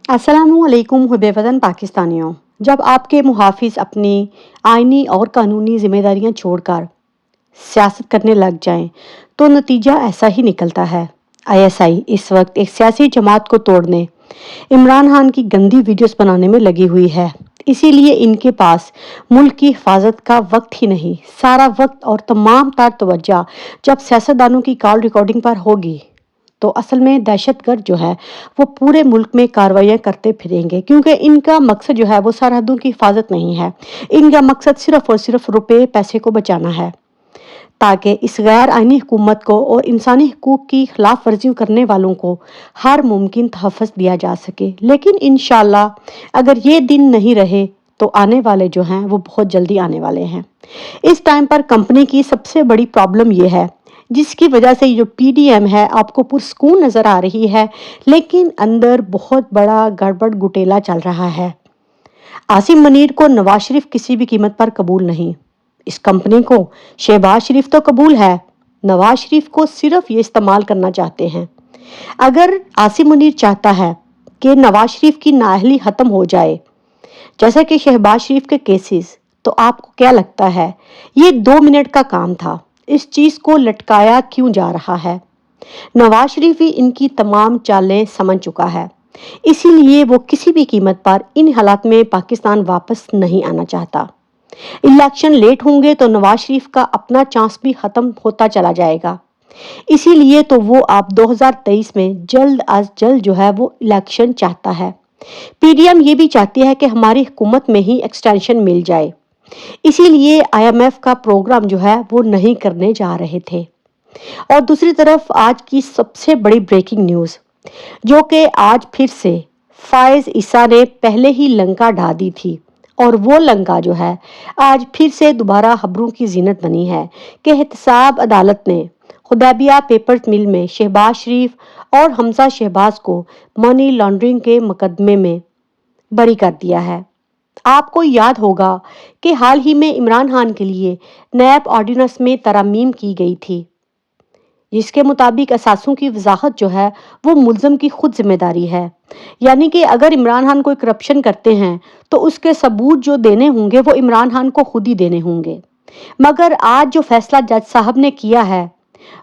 अस्सलामुअलैकुम हुब्बे वतन पाकिस्तानियों। जब आपके मुहाफिज अपनी आईनी और कानूनी जिम्मेदारियां छोड़कर सियासत करने लग जाएं, तो नतीजा ऐसा ही निकलता है। आईएसआई इस वक्त एक सियासी जमात को तोड़ने, इमरान खान की गंदी वीडियोस बनाने में लगी हुई है। इसीलिए इनके पास मुल्क की हिफाजत का वक्त ही नहीं, सारा वक्त और तमाम तार तवज्जो जब सियासतदानों की कॉल रिकॉर्डिंग पर होगी, तो असल में दहशतगर्द जो है वो पूरे मुल्क में कार्रवाइयाँ करते फिरेंगे, क्योंकि इनका मकसद जो है वो सरहदों की हिफाजत नहीं है। इनका मकसद सिर्फ और सिर्फ रुपए पैसे को बचाना है, ताकि इस गैर आइनी हुकूमत को और इंसानी हकूक की खिलाफ वर्जी करने वालों को हर मुमकिन तहफ़्फ़ुज़ दिया जा सके। लेकिन इंशाल्लाह अगर ये दिन नहीं रहे तो आने वाले जो हैं वो बहुत जल्दी आने वाले हैं। इस टाइम पर कंपनी की सबसे बड़ी प्रॉब्लम ये है, जिसकी वजह से जो पीडीएम है आपको पुरस्कून नज़र आ रही है, लेकिन अंदर बहुत बड़ा गड़बड़ गुटेला चल रहा है। आसिम मनीर को नवाज शरीफ किसी भी कीमत पर कबूल नहीं। इस कंपनी को शहबाज शरीफ तो कबूल है, नवाज शरीफ को सिर्फ ये इस्तेमाल करना चाहते हैं। अगर आसिम मुनीर चाहता है कि नवाज शरीफ की नाअहली खत्म हो जाए, जैसा कि शहबाज शरीफ के केसेस, तो आपको क्या लगता है ये 2 मिनट का काम था? इस चीज को लटकाया क्यों जा रहा है? नवाज शरीफ ही इनकी तमाम चालें समझ चुका है, इसीलिए वो किसी भी कीमत पर इन हालात में पाकिस्तान वापस नहीं आना चाहता। इलेक्शन लेट होंगे तो नवाज शरीफ का अपना चांस भी खत्म होता चला जाएगा। इसीलिए तो वो आप 2023 में जल्द अज जल्द जो है वो इलेक्शन चाहता है। पीडीएम ये भी चाहती है कि हमारी हुकूमत में ही एक्सटेंशन मिल जाए, इसीलिए आईएमएफ का प्रोग्राम जो है वो नहीं करने जा रहे थे। और दूसरी तरफ आज की सबसे बड़ी ब्रेकिंग न्यूज़, जो कि आज फिर से फायज ईसा ने पहले ही लंका ढा दी थी, और वो लंका जो है आज फिर से दोबारा खबरों की जीनत बनी है कि एहतसाब अदालत ने हुदैबिया पेपर्स मिल में शहबाज शरीफ और हमजा शहबाज को मनी लॉन्ड्रिंग के मुकदमे में बरी कर दिया है। आपको याद होगा कि हाल ही में इमरान खान के लिए नैब ऑर्डिनेंस में तरमीम की गई थी, जिसके मुताबिक असासों की वजाहत जो है वो मुल्ज़म की खुद जिम्मेदारी है। यानी कि अगर इमरान खान कोई करप्शन करते हैं तो उसके सबूत जो देने होंगे वो इमरान खान को खुद ही देने होंगे। मगर आज जो फैसला जज साहब ने किया है,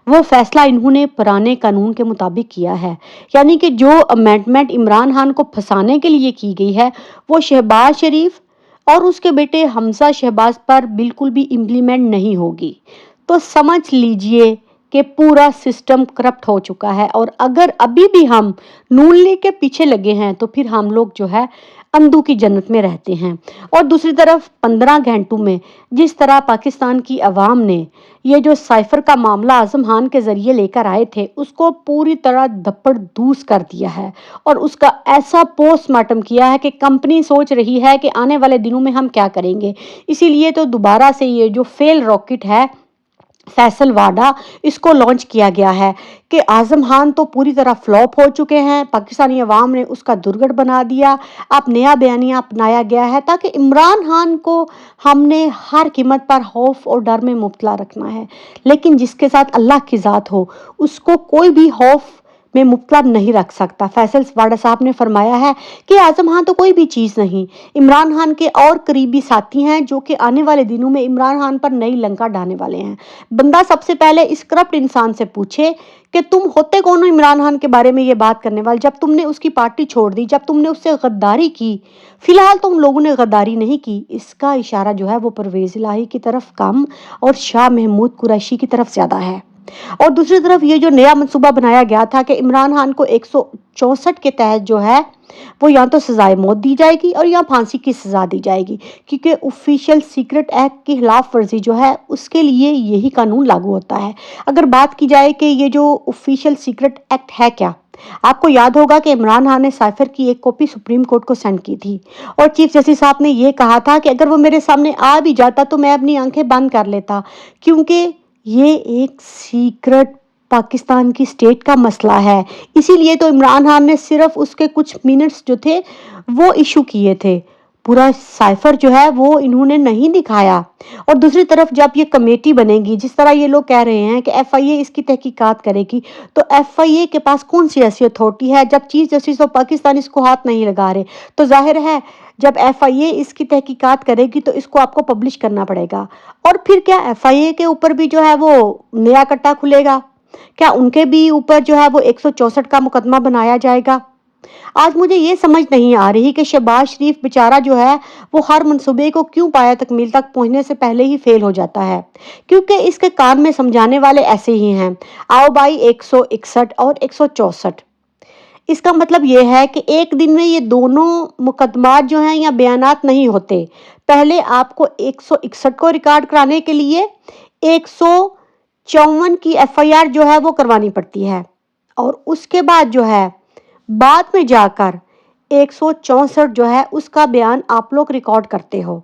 वो फैसला इन्होंने पुराने कानून के मुताबिक किया है। यानी कि जो अमेंडमेंट इमरान खान को फंसाने के लिए की गई है, वो शहबाज शरीफ और उसके बेटे हमजा शहबाज पर बिल्कुल भी इम्प्लीमेंट नहीं होगी। तो समझ लीजिए कि पूरा सिस्टम करप्ट हो चुका है, और अगर अभी भी हम नून लीग के पीछे लगे हैं तो फिर हम लोग जो है अंधों की जन्नत में रहते हैं। और दूसरी तरफ 15 घंटों में जिस तरह पाकिस्तान की आवाम ने ये जो साइफर का मामला आजम खान के जरिए लेकर आए थे, उसको पूरी तरह धप्पड़ धूस कर दिया है, और उसका ऐसा पोस्टमार्टम किया है कि कंपनी सोच रही है कि आने वाले दिनों में हम क्या करेंगे। इसीलिए तो दोबारा से ये जो फेल रॉकेट है फैसल वाडा, इसको लॉन्च किया गया है कि आजम खान तो पूरी तरह फ्लॉप हो चुके हैं, पाकिस्तानी अवाम ने उसका दुर्गढ़ बना दिया। अब नया बयानिया अपनाया गया है ताकि इमरान खान को हमने हर कीमत पर खौफ और डर में मुब्तला रखना है, लेकिन जिसके साथ अल्लाह की ज़ात हो उसको कोई भी खौफ में मुब्तला नहीं रख सकता। फैसल वाडा साहब ने फरमाया है कि आजम खान तो कोई भी चीज़ नहीं, इमरान खान के और करीबी साथी हैं जो कि आने वाले दिनों में इमरान खान पर नई लंका ढाने वाले हैं। बंदा सबसे पहले इस करप्ट इंसान से पूछे कि तुम होते कौन हो इमरान खान के बारे में ये बात करने वाले, जब तुमने उसकी पार्टी छोड़ दी, जब तुमने उससे गद्दारी की। फिलहाल तुम लोगों ने गद्दारी नहीं की, इसका इशारा जो है वो परवेज इलाही की तरफ कम और शाह महमूद कुरैशी की तरफ ज़्यादा है। और दूसरी तरफ ये जो नया मंसूबा बनाया गया था कि इमरान खान को 164 के तहत जो है वो या तो सजाए मौत दी जाएगी और या फांसी की सजा दी जाएगी, क्योंकि ऑफिशियल सीक्रेट एक्ट की खिलाफ वर्जी जो है उसके लिए यही कानून लागू होता है। अगर बात की जाए कि ये जो ऑफिशियल सीक्रेट एक्ट है क्या, आपको याद होगा कि इमरान खान ने साइफर की एक कॉपी सुप्रीम कोर्ट को सेंड की थी, और चीफ जस्टिस साहब ने ये कहा था कि अगर वो मेरे सामने आ भी जाता तो मैं अपनी आंखें बंद कर लेता, क्योंकि ये एक सीक्रेट पाकिस्तान की स्टेट का मसला है। इसीलिए तो इमरान खान ने सिर्फ उसके कुछ मिनट्स जो थे वो इशू किए थे। पूरा साइफर जो है वो इन्होंने नहीं दिखाया। और दूसरी तरफ जब ये कमेटी बनेगी, जिस तरह ये लोग कह रहे हैं कि एफआईए इसकी तहकीकात करेगी, तो एफआईए के पास कौन सी ऐसी अथॉरिटी है? जब चीफ जस्टिस ऑफ पाकिस्तान इसको हाथ नहीं लगा रहे, तो जाहिर है जब एफआईए इसकी तहकीकात करेगी तो इसको आपको पब्लिश करना पड़ेगा। और फिर क्या एफआईए के ऊपर भी जो है वो नया कट्टा खुलेगा? क्या उनके भी ऊपर जो है वो 164 का मुकदमा बनाया जाएगा? आज मुझे ये समझ नहीं आ रही कि शहबाज शरीफ बेचारा जो है वो हर मंसूबे को क्यों पाया तकमील तक पहुंचने से पहले ही फेल हो जाता है, क्योंकि इसके कान में समझाने वाले ऐसे ही हैं। आओ भाई 161 और 164, इसका मतलब ये है कि एक दिन में ये दोनों मुकदमात जो हैं या बयानात नहीं होते। पहले आपको 161 को रिकॉर्ड कराने के लिए 154 की एफआईआर जो है वो करवानी पड़ती है, और उसके बाद जो है बाद में जाकर 164 जो है उसका बयान आप लोग रिकॉर्ड करते हो।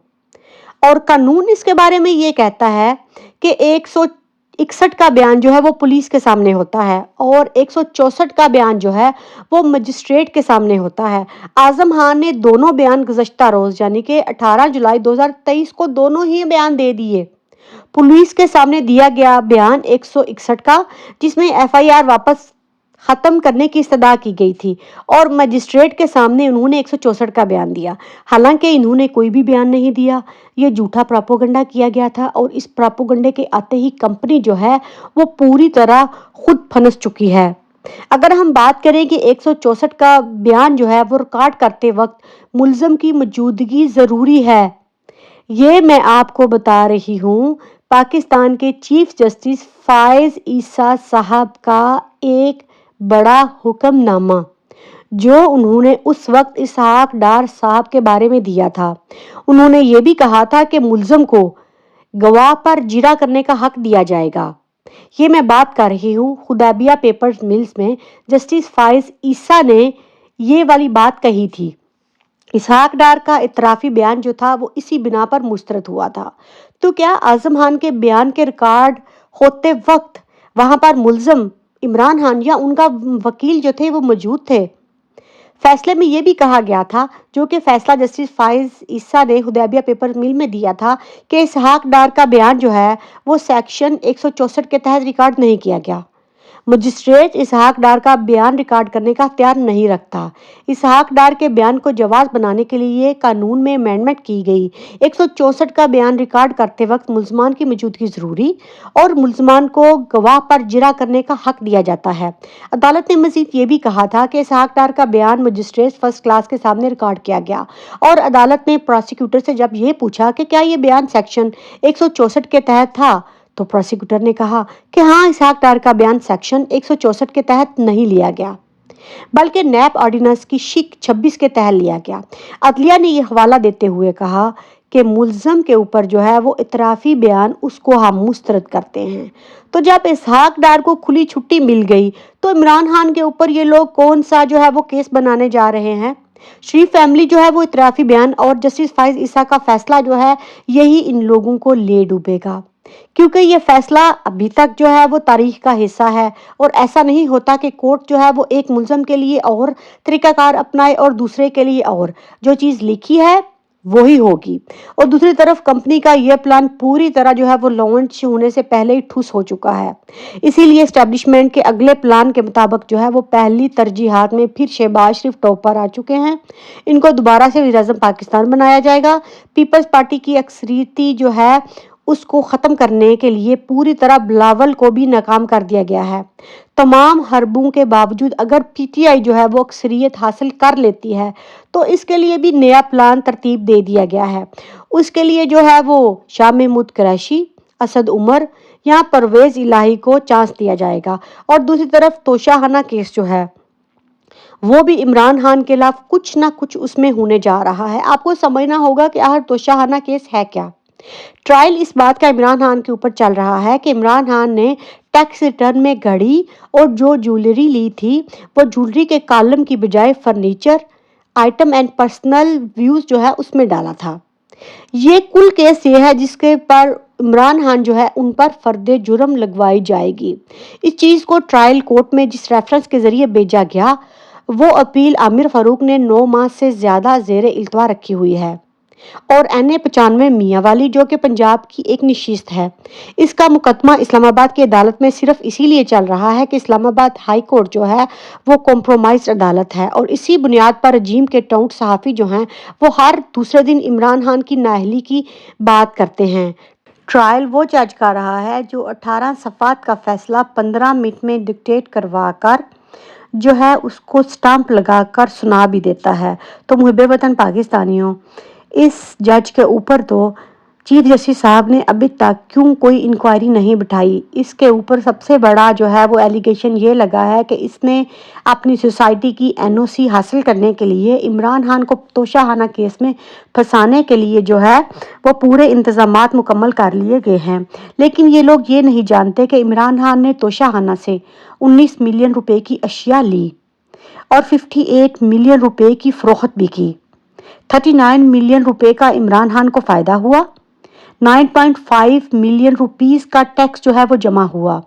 और कानून इसके बारे में ये कहता है कि 161 का बयान जो है वो पुलिस के सामने होता है, और 164 का बयान जो है वो मजिस्ट्रेट के सामने होता है। आजम खान ने दोनों बयान गुज़श्ता रोज यानी कि 18 जुलाई 2023 को दोनों ही बयान दे दिए। पुलिस के सामने दिया गया बयान 161 का, जिसमें एफआईआर वापस खत्म करने की इस्तदा की गई थी, और मजिस्ट्रेट के सामने उन्होंने 164 का बयान दिया। हालांकि इन्होंने कोई भी बयान नहीं दिया, ये झूठा प्रोपोगंडा किया गया था, और इस प्रोपोगंडे के आते ही कंपनी जो है वो पूरी तरह खुद फंस चुकी है। अगर हम बात करें कि 164 का बयान जो है वो रिकॉर्ड करते वक्त मुल्ज़म की मौजूदगी ज़रूरी है, ये मैं आपको बता रही हूँ पाकिस्तान के चीफ जस्टिस फायज ईसा साहब का एक बड़ा हुक्मनामा जो उन्होंने उस वक्त इसहाक डार साहब के बारे में दिया था। उन्होंने ये भी कहा था कि मुल्ज़म को गवाह पर जिरा करने का हक दिया जाएगा। ये मैं बात कर रही हूँ हुदैबिया पेपर्स मिल्स में जस्टिस फायज ईसा ने ये वाली बात कही थी। इसहाक डार का इतराफ़ी बयान जो था वो इसी बिना पर मुस्तरद हुआ था। तो क्या आजम खान के बयान के रिकॉर्ड होते वक्त वहां पर मुल्ज़म इमरान खान या उनका वकील जो थे वो मौजूद थे? फैसले में ये भी कहा गया था, जो कि फैसला जस्टिस फायज ईसा ने हुदैबिया पेपर मिल में दिया था, कि इसहाक डार का बयान जो है वो सेक्शन 164 के तहत रिकॉर्ड नहीं किया गया। मजिस्ट्रेट इसहाक डार का बयान रिकॉर्ड करने का अख्तियार नहीं रखता। इसहाक डार के बयान को जवाज बनाने के लिए कानून में अमेंडमेंट की गई। 164 का बयान रिकॉर्ड करते वक्त मुल्ज़मान की मौजूदगी ज़रूरी, और मुल्ज़मान को गवाह पर जिरा करने का हक दिया जाता है। अदालत ने मजीद ये भी कहा था कि इसहाक डार का बयान मजिस्ट्रेट फर्स्ट क्लास के सामने रिकॉर्ड किया गया, और अदालत ने प्रोसिक्यूटर से जब ये पूछा कि क्या ये बयान सेक्शन 164 के तहत था, तो प्रोसिक्यूटर ने कहा कि हाँ, इसहाक डार का बयान सेक्शन 164 के तहत नहीं लिया गया, बल्कि नैब ऑर्डिनेंस की शिक 26 के तहत लिया गया। अदलिया ने यह हवाला देते हुए कहा कि मुल्ज़म के ऊपर जो है वो इतराफ़ी बयान उसको हम मुस्तरद करते हैं। तो जब इसहाक डार को खुली छुट्टी मिल गई, तो इमरान खान के ऊपर ये लोग कौन सा जो है वो केस बनाने जा रहे हैं? शरीफ फैमिली जो है वो इतराफ़ी बयान और जस्टिस फायज ईसा का फैसला जो है यही इन लोगों को ले डूबेगा, क्योंकि ये फैसला अभी तक जो है वो तारीख का हिस्सा है। और ऐसा नहीं होता कि कोर्ट जो है वो एक मुल्ज़म के लिए और तरीकाकार अपनाए और दूसरे के लिए और, जो चीज़ लिखी है वही होगी। और दूसरी तरफ कंपनी का यह प्लान पूरी तरह जो है वो लॉन्च होने से पहले ही ठुस हो चुका है। इसीलिए एस्टेब्लिशमेंट के अगले प्लान के मुताबिक जो है वो पहली तरजीहात में फिर शहबाज शरीफ टॉप पर आ चुके हैं। इनको दोबारा से वज़ीर-ए-आज़म पाकिस्तान बनाया जाएगा। पीपल्स पार्टी की अक्सरियती जो है उसको ख़त्म करने के लिए पूरी तरह बिलावल को भी नाकाम कर दिया गया है। तमाम हरबों के बावजूद अगर पीटीआई जो है वो अक्सरियत हासिल कर लेती है, तो इसके लिए भी नया प्लान तरतीब दे दिया गया है। उसके लिए जो है वो शाह महमूद कुरैशी, असद उमर या परवेज़ इलाही को चांस दिया जाएगा। और दूसरी तरफ तोशाखाना केस जो है वो भी इमरान खान के खिलाफ कुछ ना कुछ उसमें होने जा रहा है। आपको समझना होगा कि आखिर तोशाखाना केस है क्या। ट्रायल इस बात का इमरान खान के ऊपर चल रहा है कि इमरान खान ने टैक्स रिटर्न में घड़ी और जो ज्वेलरी ली थी वो ज्वेलरी के कॉलम की बजाय furniture item and personal views जो है उसमें डाला था। ये कुल केस ये है जिसके पर इमरान खान जो है उन पर फर्दे जुर्म लगवाई जाएगी। इस चीज़ को ट्रायल कोर्ट में जिस रेफरेंस के जरिए भेजा गया वो अपील आमिर फारूक ने 9 माह से ज़्यादा ज़ेरे इल्तवा रखी हुई है। اور NA95 میاں والی جو کہ پنجاب کی ایک نشست ہے۔ اس کا مقدمہ اسلام آباد کی عدالت میں صرف اسی لیے چل رہا ہے کہ اسلام آباد ہائی کورٹ جو ہے وہ کمپرومائزڈ عدالت ہے، اور اسی بنیاد پر رجیم کے ٹاؤٹ صحافی جو ہیں وہ ہر دوسرے دن عمران خان کی نااہلی کی بات کرتے ہیں۔ ٹرائل وہ جج کر رہا ہے جو 18 صفحات کا فیصلہ 15 منٹ میں ڈکٹیٹ کروا کر جو ہے اس کو سٹامپ لگا کر سنا بھی دیتا ہے۔ تو محب وطن پاکستانیوں، اس جج کے اوپر تو چیف جسٹس صاحب نے ابھی تک کیوں کوئی انکوائری نہیں بٹھائی؟ اس کے اوپر سب سے بڑا جو ہے وہ ایلیگیشن یہ لگا ہے کہ اس نے اپنی سوسائٹی کی NOC حاصل کرنے کے لیے عمران خان کو توشہ خانہ کیس میں پھنسانے کے لیے جو ہے وہ پورے انتظامات مکمل کر لیے گئے ہیں، لیکن یہ لوگ یہ نہیں جانتے کہ عمران خان نے توشہ خانہ سے 19 ملین روپے کی اشیاء لی اور 58 ملین روپے کی فروخت بھی کی۔ 39 ملین روپے کا عمران خان کو فائدہ ہوا، 9.5 ملین روپیز کا ٹیکس جو ہے وہ جمع ہوا،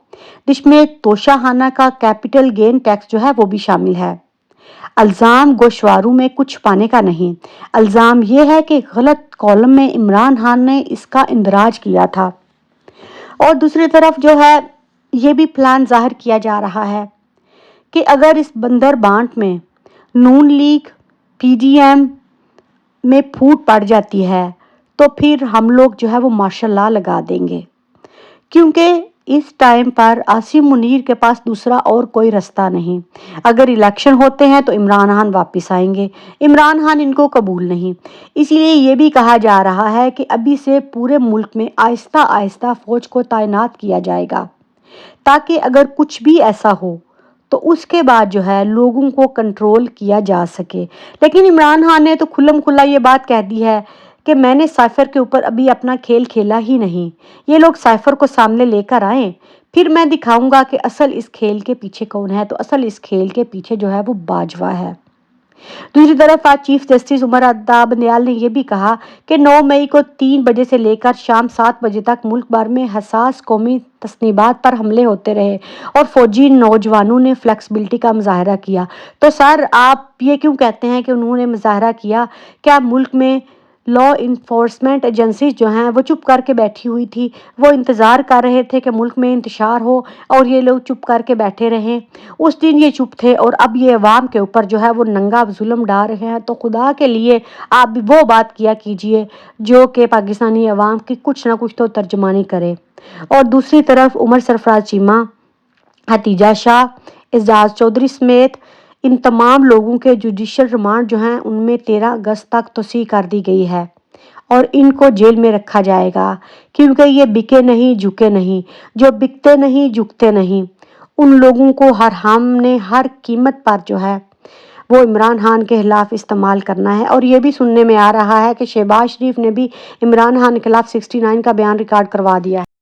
جس میں توشہ خانہ کا کیپٹل گین ٹیکس جو ہے وہ بھی شامل ہے۔ الزام گوشواروں میں کچھ پانے کا نہیں، الزام یہ ہے کہ غلط کالم میں عمران خان نے اس کا اندراج کیا تھا، اور دوسری طرف جو ہے یہ بھی پلان ظاہر کیا جا رہا ہے کہ اگر اس بندر بانٹ میں نون لیگ PDM میں پھوٹ پڑ جاتی ہے تو پھر ہم لوگ جو ہے وہ مارشل لا لگا دیں گے، کیونکہ اس ٹائم پر عاصم منیر کے پاس دوسرا اور کوئی راستہ نہیں۔ اگر الیکشن ہوتے ہیں تو عمران خان واپس آئیں گے، عمران خان ان کو قبول نہیں، اسی لیے یہ بھی کہا جا رہا ہے کہ ابھی سے پورے ملک میں آہستہ آہستہ فوج کو تعینات کیا جائے گا، تاکہ اگر کچھ بھی ایسا ہو تو اس کے بعد جو ہے لوگوں کو کنٹرول کیا جا سکے۔ لیکن عمران خان نے تو کھلم کھلا یہ بات کہہ دی ہے کہ میں نے سائفر کے اوپر ابھی اپنا کھیل کھیلا ہی نہیں، یہ لوگ سائفر کو سامنے لے کر آئیں، پھر میں دکھاؤں گا کہ اصل اس کھیل کے پیچھے کون ہے۔ تو اصل اس کھیل کے پیچھے جو ہے وہ باجوہ ہے۔ دوسری طرف آج چیف جسٹس عمر اداب بندیال نے یہ بھی کہا کہ 9 مئی کو 3 بجے سے لے کر شام 7 بجے تک ملک بھر میں حساس قومی تصنیفات پر حملے ہوتے رہے اور فوجی نوجوانوں نے فلیکسیبلٹی کا مظاہرہ کیا۔ تو سر آپ یہ کیوں کہتے ہیں کہ انہوں نے مظاہرہ کیا؟ کیا ملک میں لا انفورسمنٹ ایجنسیز جو ہیں وہ چپ کر کے بیٹھی ہوئی تھی؟ وہ انتظار کر رہے تھے کہ ملک میں انتشار ہو اور یہ لوگ چپ کر کے بیٹھے رہیں؟ اس دن یہ چپ تھے اور اب یہ عوام کے اوپر جو ہے وہ ننگا ظلم ڈال رہے ہیں۔ تو خدا کے لیے آپ بھی وہ بات کیا کیجئے جو کہ پاکستانی عوام کی کچھ نہ کچھ تو ترجمانی کرے۔ اور دوسری طرف عمر سرفراز چیمہ، حتیجہ شاہ، اعجاز چودھری سمیت ان تمام لوگوں کے جوڈیشل ریمانڈ جو ہیں ان میں 13 اگست تک توسیع کر دی گئی ہے اور ان کو جیل میں رکھا جائے گا، کیونکہ یہ بکے نہیں جھکے نہیں، جو بکتے نہیں جھکتے نہیں، ان لوگوں کو ہم نے ہر قیمت پر جو ہے وہ عمران خان کے خلاف استعمال کرنا ہے۔ اور یہ بھی سننے میں آ رہا ہے کہ شہباز شریف نے بھی عمران خان کے خلاف 69 کا بیان ریکارڈ کروا دیا ہے۔